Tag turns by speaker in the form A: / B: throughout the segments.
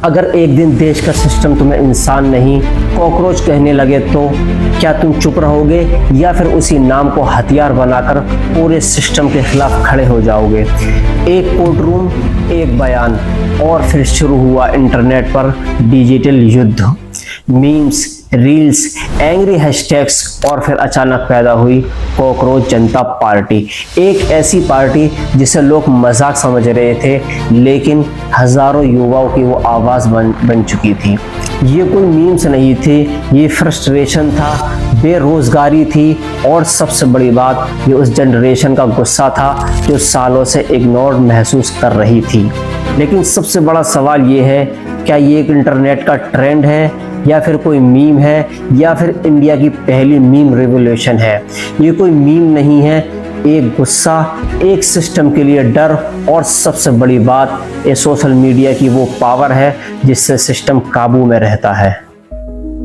A: अगर एक दिन देश का सिस्टम तुम्हें इंसान नहीं कॉकरोच कहने लगे तो क्या तुम चुप रहोगे या फिर उसी नाम को हथियार बनाकर पूरे सिस्टम के खिलाफ खड़े हो जाओगे। एक कोर्ट रूम, एक बयान और फिर शुरू हुआ इंटरनेट पर डिजिटल युद्ध। मीम्स, रील्स, एंग्री हैशटैग्स और फिर अचानक पैदा हुई कॉकरोच जनता पार्टी। एक ऐसी पार्टी जिसे लोग मजाक समझ रहे थे लेकिन हजारों युवाओं की वो आवाज़ बन चुकी थी। ये कोई मीम्स नहीं थे, ये फ्रस्ट्रेशन था, बेरोजगारी थी और सबसे बड़ी बात ये उस जनरेशन का गुस्सा था जो सालों से इग्नोर महसूस कर रही थी। लेकिन सबसे बड़ा सवाल ये है, क्या ये एक इंटरनेट का ट्रेंड है या फिर कोई मीम है या फिर इंडिया की पहली मीम रिवॉल्यूशन है। ये कोई मीम नहीं है, एक गुस्सा, एक सिस्टम के लिए डर और सबसे बड़ी बात ये सोशल मीडिया की वो पावर है जिससे सिस्टम काबू में रहता है।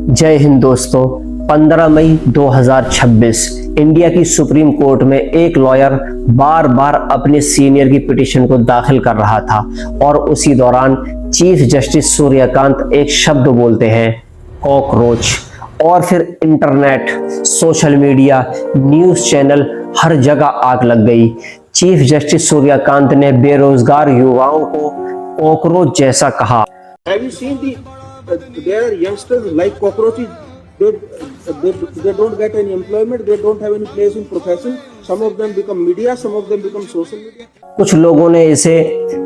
A: जय हिंद दोस्तों। 15 मई 2026 इंडिया की सुप्रीम कोर्ट में एक लॉयर बार बार अपने सीनियर की पिटीशन को दाखिल कर रहा था और उसी दौरान चीफ जस्टिस सूर्यकांत एक शब्द बोलते हैं, कॉकरोच। और फिर internet, social media, news channel हर जगह आग लग गई। चीफ जस्टिस सूर्यकांत ने बेरोजगार युवाओं को कॉकरोच जैसा कहा।
B: Have you seen there are youngsters like cockroaches? They don't get any employment. They don't have any place in profession. Some of them become media. Some of them become social media.
A: कुछ लोगों ने इसे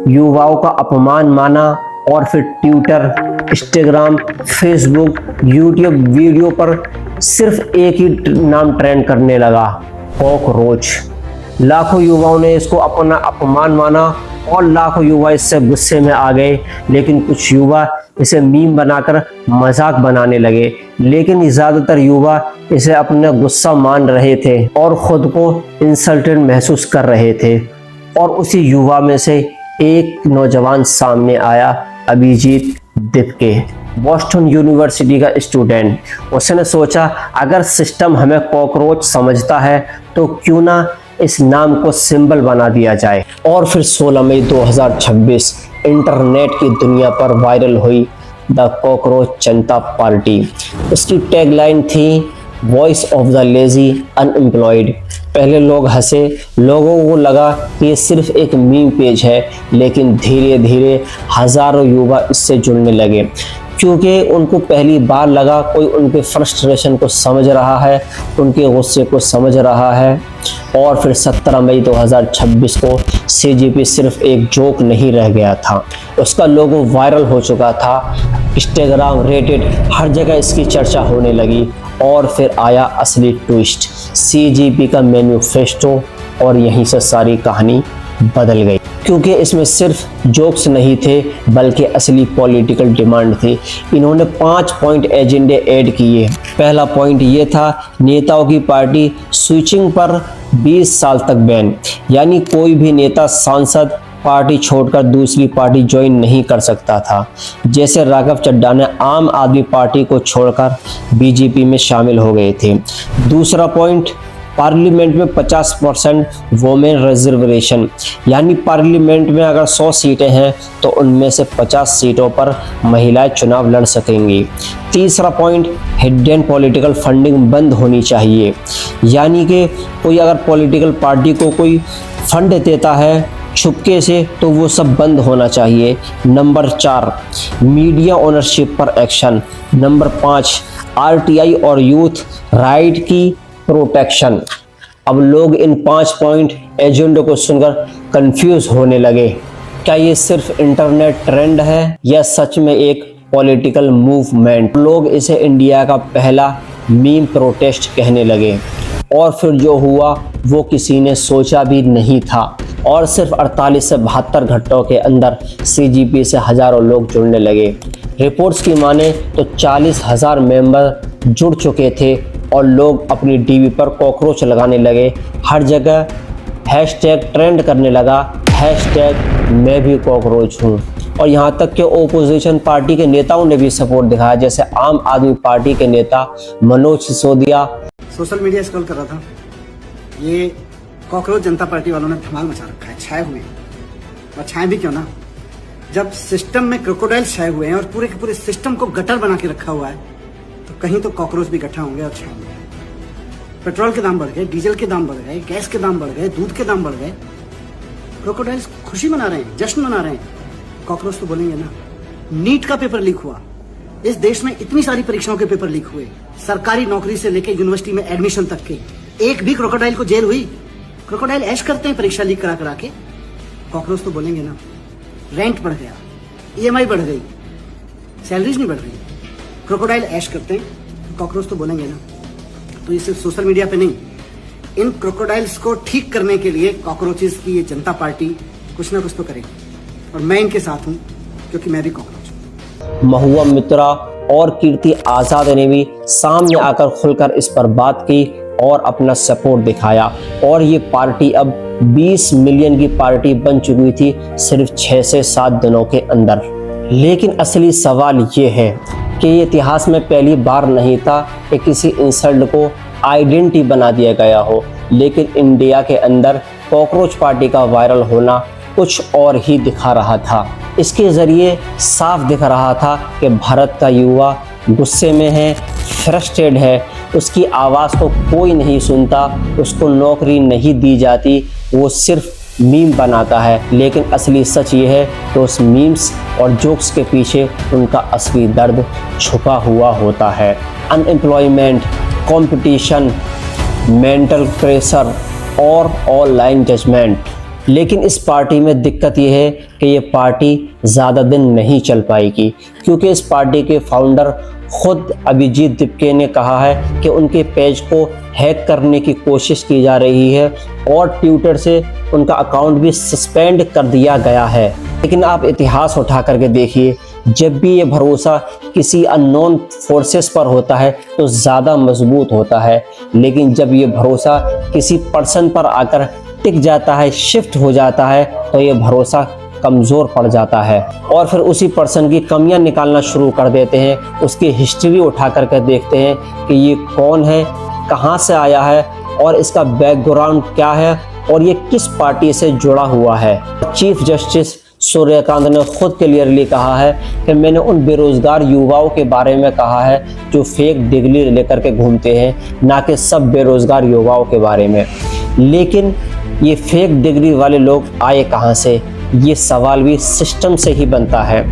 A: युवाओं का अपमान माना और फिर Twitter, Instagram, Facebook, YouTube video पर सिर्फ एक ही नाम ट्रेंड करने लगा, कॉकरोच। लाखों युवाओं ने इसको अपना अपमान माना और लाखों युवा इससे गुस्से में आ गए। लेकिन कुछ युवा इसे मीम बनाकर मजाक बनाने लगे, लेकिन ज़्यादातर युवा इसे अपना गुस्सा मान रहे थे और खुद को इंसल्टेड महसूस कर रहे थे। और उसी युवा में से एक नौजवान सामने आया, अभिजीत दिपके, बॉस्टन यूनिवर्सिटी का स्टूडेंट। उसने सोचा अगर सिस्टम हमें कॉकरोच समझता है तो क्यों ना इस नाम को सिंबल बना दिया जाए। और फिर 16 मई 2026 इंटरनेट की दुनिया पर वायरल हुई द कॉकरोच जनता पार्टी। उसकी टैगलाइन थी, voice of the lazy unemployed. पहले लोग हंसे, लोगों को लगा कि ये सिर्फ एक मीम पेज है, लेकिन धीरे धीरे हजारों युवा इससे जुड़ने लगे क्योंकि उनको पहली बार लगा कोई उनके फ्रस्ट्रेशन को समझ रहा है, उनके गुस्से को समझ रहा है। और फिर 17 मई 2026 को सीजीपी सिर्फ एक जोक नहीं रह गया था, उसका लोगो वायरल हो चुका था। इंस्टाग्राम, रेडिट हर जगह इसकी चर्चा होने लगी। और फिर आया असली ट्विस्ट, सीजीपी का मैनिफेस्टो, और यहीं से सारी कहानी बदल गई क्योंकि इसमें सिर्फ जोक्स नहीं थे बल्कि असली पॉलिटिकल डिमांड थी। इन्होंने 5 पॉइंट एजेंडे ऐड किए। पहला पॉइंट ये था, नेताओं की पार्टी स्विचिंग पर 20 साल तक बैन, यानी कोई भी नेता, सांसद पार्टी छोड़कर दूसरी पार्टी ज्वाइन नहीं कर सकता था। जैसे राघव चड्ढा ने आम आदमी पार्टी को छोड़कर बीजेपी में शामिल हो गए थे। दूसरा पॉइंट, पार्लियामेंट में 50% वोमेन रिजर्वेशन, यानी पार्लियामेंट में अगर 100 सीटें हैं तो उनमें से 50 सीटों पर महिलाएं चुनाव लड़ सकेंगी। तीसरा पॉइंट, हिडन पॉलिटिकल फंडिंग बंद होनी चाहिए, यानी कि कोई अगर पॉलिटिकल पार्टी को कोई फंड देता है छुपके से तो वो सब बंद होना चाहिए। नंबर 4, मीडिया ओनरशिप पर एक्शन। नंबर 5, आरटीआई और यूथ राइट की प्रोटेक्शन। अब लोग इन 5 पॉइंट एजेंडे को सुनकर कंफ्यूज होने लगे। क्या ये सिर्फ इंटरनेट ट्रेंड है या सच में एक पॉलिटिकल मूवमेंट? लोग इसे इंडिया का पहला मीम प्रोटेस्ट कहने लगे। और फिर जो हुआ वो किसी ने सोचा भी नहीं था और सिर्फ 48 से 72 घंटों के अंदर सीजीपी से हजारों लोग जुड़ने लगे। रिपोर्ट्स की माने तो 40,000 मेंबर जुड़ चुके थे और लोग अपनी टीवी पर कॉकरोच लगाने लगे। हर जगह हैशटैग ट्रेंड करने लगा, हैशटैग मैं भी कॉकरोच हूँ। और यहाँ तक कि ओपोजिशन पार्टी के नेताओं ने भी सपोर्ट दिखाया, जैसे आम आदमी पार्टी के नेता Manoj Sisodia.
C: Social media scroll कर रहा था, ये कॉकरोच जनता पार्टी वालों ने धमाल मचा रखा है, छाए हुए। और छाए भी क्यों ना, जब सिस्टम में क्रोकोडाइल्स छाए हुए हैं और पूरे के पूरे सिस्टम को गटर बना के रखा हुआ है, तो कहीं तो कॉकरोच भी इकट्ठा होंगे और छाएंगे। पेट्रोल के दाम बढ़ गए, डीजल के दाम बढ़ गए, गैस के दाम बढ़ गए, दूध के दाम बढ़ गए। क्रोकोडाइल्स खुशी मना रहे हैं, जश्न मना रहे हैं, कॉकरोच तो बोलेंगे ना। नीट का पेपर लीक हुआ, इस देश में इतनी सारी परीक्षाओं के पेपर लीक हुए, सरकारी नौकरी से लेकर यूनिवर्सिटी में एडमिशन तक के, एक भी क्रोकोडाइल को जेल हुई? क्रोकोडाइल ऐश करते हैं परीक्षा लीक करा करा के, कॉकरोच तो बोलेंगे ना। रेंट बढ़ गया, EMI बढ़ गई, सैलरीज नहीं बढ़ रही, क्रोकोडाइल ऐश करते हैं, कॉकरोच तो बोलेंगे ना। तो ये सिर्फ सोशल मीडिया पे नहीं, इन क्रोकोडाइल्स को ठीक करने के लिए कॉकरोचेस की ये जनता पार्टी कुछ ना कुछ तो करेगी, और मैं इनके साथ हूं क्योंकि मैं भी कॉकरोच हूं।
A: महुआ मित्रा और कीर्ति आजाद ने भी सामने आकर खुलकर इस पर बात की और अपना सपोर्ट दिखाया, और ये पार्टी अब 20 मिलियन की पार्टी बन चुकी थी सिर्फ 6 से 7 दिनों के अंदर। लेकिन असली सवाल ये है कि ये इतिहास में पहली बार नहीं था कि किसी इंसल्ट को आइडेंटिटी बना दिया गया हो, लेकिन इंडिया के अंदर कॉकरोच पार्टी का वायरल होना कुछ और ही दिखा रहा था। इसके ज़रिए साफ दिख रहा था कि भारत का युवा गुस्से में है, फ्रस्ट्रेटेड है, उसकी आवाज़ को कोई नहीं सुनता, उसको नौकरी नहीं दी जाती, वो सिर्फ मीम बनाता है। लेकिन असली सच ये है कि उस मीम्स और जोक्स के पीछे उनका असली दर्द छुपा हुआ होता है। अनएम्प्लॉयमेंट, कंपटीशन, मेंटल प्रेशर और ऑनलाइन जजमेंट। लेकिन इस पार्टी में दिक्कत यह है कि ये पार्टी ज़्यादा दिन नहीं चल पाएगी, क्योंकि इस पार्टी के फाउंडर खुद अभिजीत दीपके ने कहा है कि उनके पेज को हैक करने की कोशिश की जा रही है और ट्विटर से उनका अकाउंट भी सस्पेंड कर दिया गया है। लेकिन आप इतिहास उठा करके देखिए, जब भी ये भरोसा किसी अननोन फोर्सेस पर होता है तो ज़्यादा मजबूत होता है, लेकिन जब ये भरोसा किसी पर्सन पर आकर टिक जाता है, शिफ्ट हो जाता है, तो ये भरोसा कमज़ोर पड़ जाता है और फिर उसी पर्सन की कमियां निकालना शुरू कर देते हैं। उसकी हिस्ट्री उठा करके देखते हैं कि ये कौन है, कहां से आया है और इसका बैकग्राउंड क्या है और ये किस पार्टी से जुड़ा हुआ है। चीफ जस्टिस सूर्यकांत ने खुद क्लियरली कहा है कि मैंने उन बेरोजगार युवाओं के बारे में कहा है जो फेक डिग्री लेकर के घूमते हैं, ना कि सब बेरोजगार युवाओं के बारे में। लेकिन ये फेक डिग्री वाले लोग आए कहाँ से, ये सवाल भी सिस्टम से ही बनता है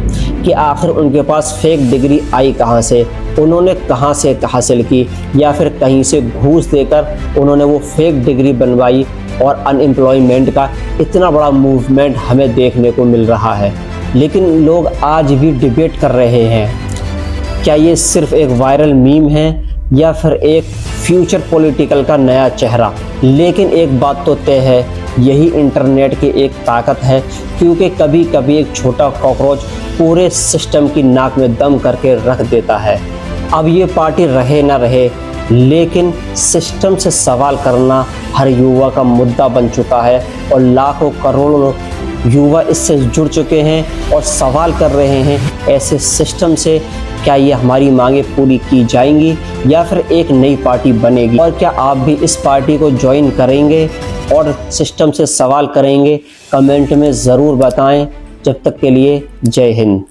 A: कि आखिर उनके पास फेक डिग्री आई कहाँ से, उन्होंने कहाँ से हासिल की, या फिर कहीं से घूस देकर उन्होंने वो फेक डिग्री बनवाई। और अनएम्प्लॉयमेंट का इतना बड़ा मूवमेंट हमें देखने को मिल रहा है, लेकिन लोग आज भी डिबेट कर रहे हैं क्या ये सिर्फ एक वायरल मीम है या फिर एक फ्यूचर पॉलिटिकल का नया चेहरा। लेकिन एक बात तो तय है, यही इंटरनेट की एक ताकत है, क्योंकि कभी कभी एक छोटा कॉकरोच पूरे सिस्टम की नाक में दम करके रख देता है। अब ये पार्टी रहे ना रहे, लेकिन सिस्टम से सवाल करना हर युवा का मुद्दा बन चुका है और लाखों करोड़ों युवा इससे जुड़ चुके हैं और सवाल कर रहे हैं ऐसे सिस्टम से क्या ये हमारी मांगें पूरी की जाएंगी या फिर एक नई पार्टी बनेगी। और क्या आप भी इस पार्टी को ज्वाइन करेंगे और सिस्टम से सवाल करेंगे? कमेंट में ज़रूर बताएं। जब तक के लिए जय हिंद।